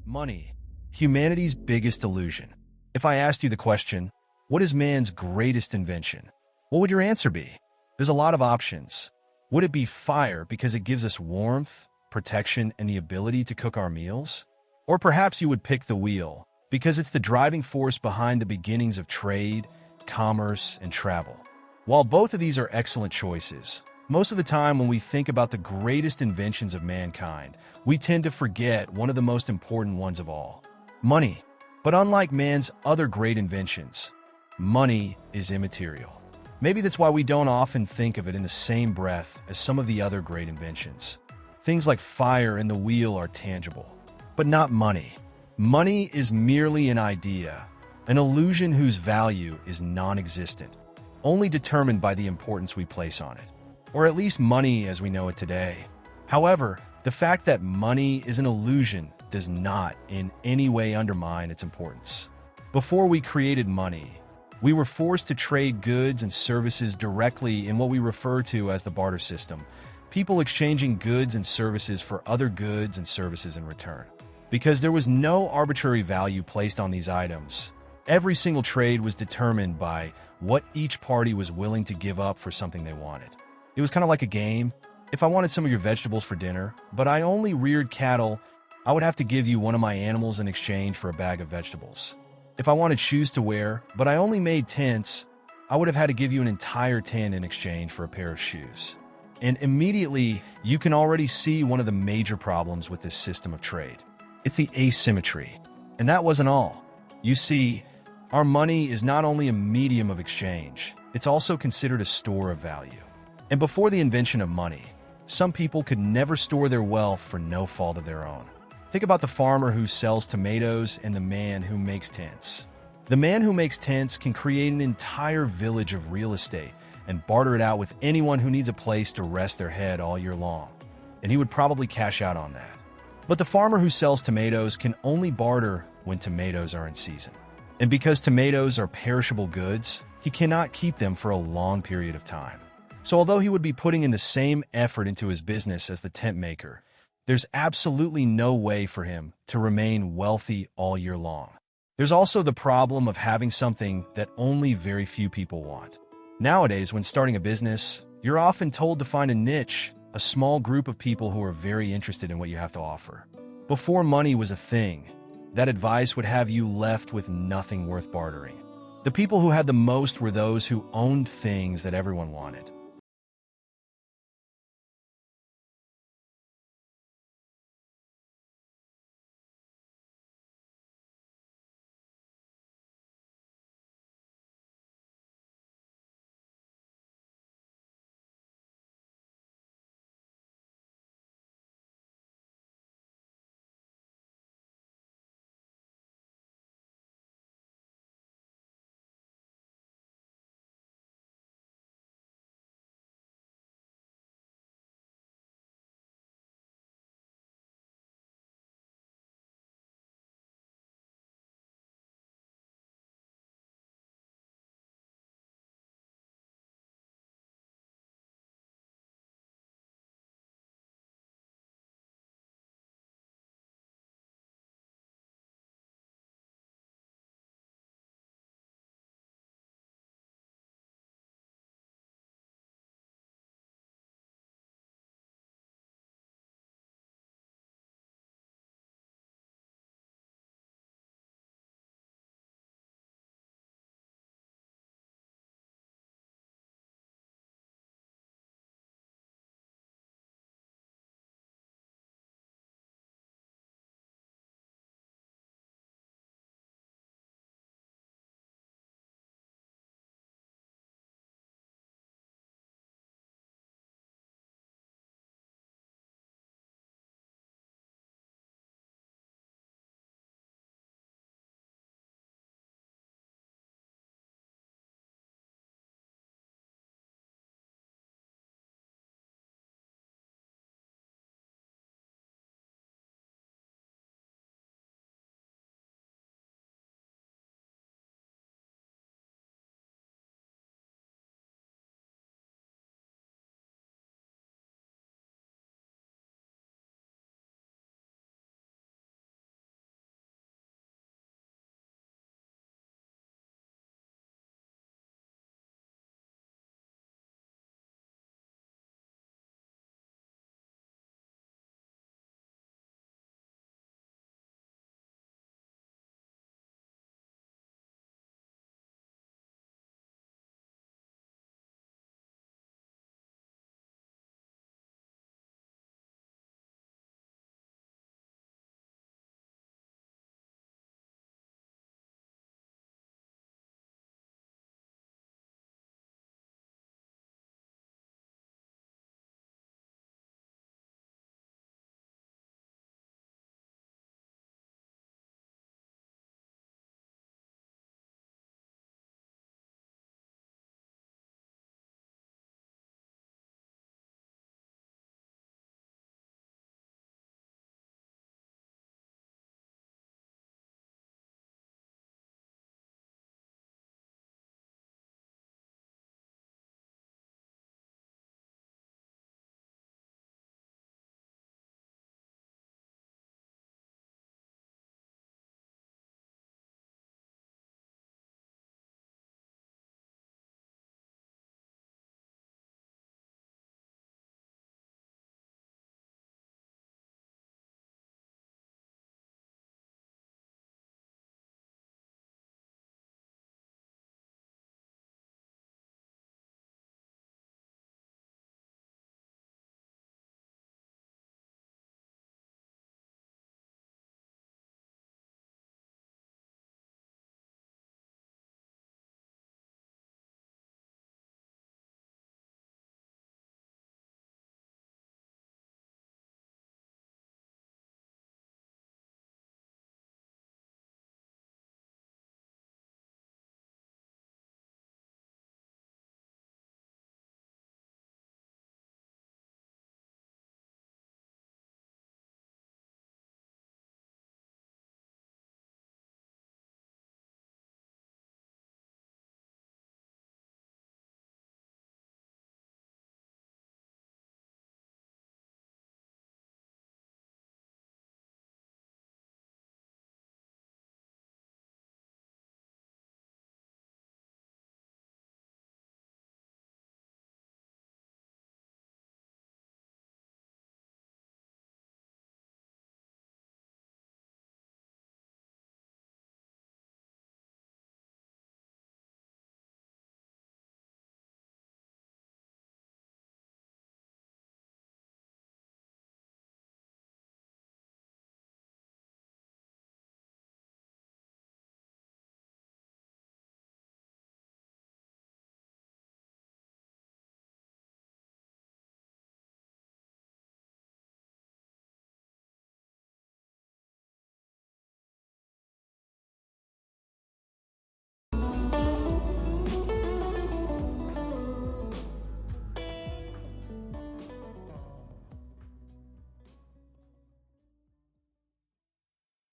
Money, humanity's biggest illusion. If I asked you the question, what is man's greatest invention? What would your answer be? There's a lot of options. Would it be fire because it gives us warmth, protection, and the ability to cook our meals? Or perhaps you would pick the wheel because it's the driving force behind the beginnings of trade, commerce, and travel. While both of these are excellent choices, most of the time when we think about the greatest inventions of mankind, we tend to forget one of the most important ones of all: money. But unlike man's other great inventions, money is immaterial. Maybe that's why we don't often think of it in the same breath as some of the other great inventions. Things like fire and the wheel are tangible, but not money. Money is merely an idea, an illusion whose value is non-existent, only determined by the importance we place on it. Or at least money as we know it today. However, the fact that money is an illusion does not in any way undermine its importance. Before we created money, we were forced to trade goods and services directly in what we refer to as the barter system, people exchanging goods and services for other goods and services in return. Because there was no arbitrary value placed on these items, every single trade was determined by what each party was willing to give up for something they wanted. It was kind of like a game. If I wanted some of your vegetables for dinner, but I only reared cattle, I would have to give you one of my animals in exchange for a bag of vegetables. If I wanted shoes to wear, but I only made tents, I would have had to give you an entire tent in exchange for a pair of shoes. And immediately, you can already see one of the major problems with this system of trade. It's the asymmetry. And that wasn't all. You see, our money is not only a medium of exchange, it's also considered a store of value. And before the invention of money, some people could never store their wealth for no fault of their own. Think about the farmer who sells tomatoes and the man who makes tents. The man who makes tents can create an entire village of real estate and barter it out with anyone who needs a place to rest their head all year long. And he would probably cash out on that. But the farmer who sells tomatoes can only barter when tomatoes are in season. And because tomatoes are perishable goods, he cannot keep them for a long period of time. So although he would be putting in the same effort into his business as the tent maker, there's absolutely no way for him to remain wealthy all year long. There's also the problem of having something that only very few people want. Nowadays, when starting a business, you're often told to find a niche, a small group of people who are very interested in what you have to offer. Before money was a thing, that advice would have you left with nothing worth bartering. The people who had the most were those who owned things that everyone wanted.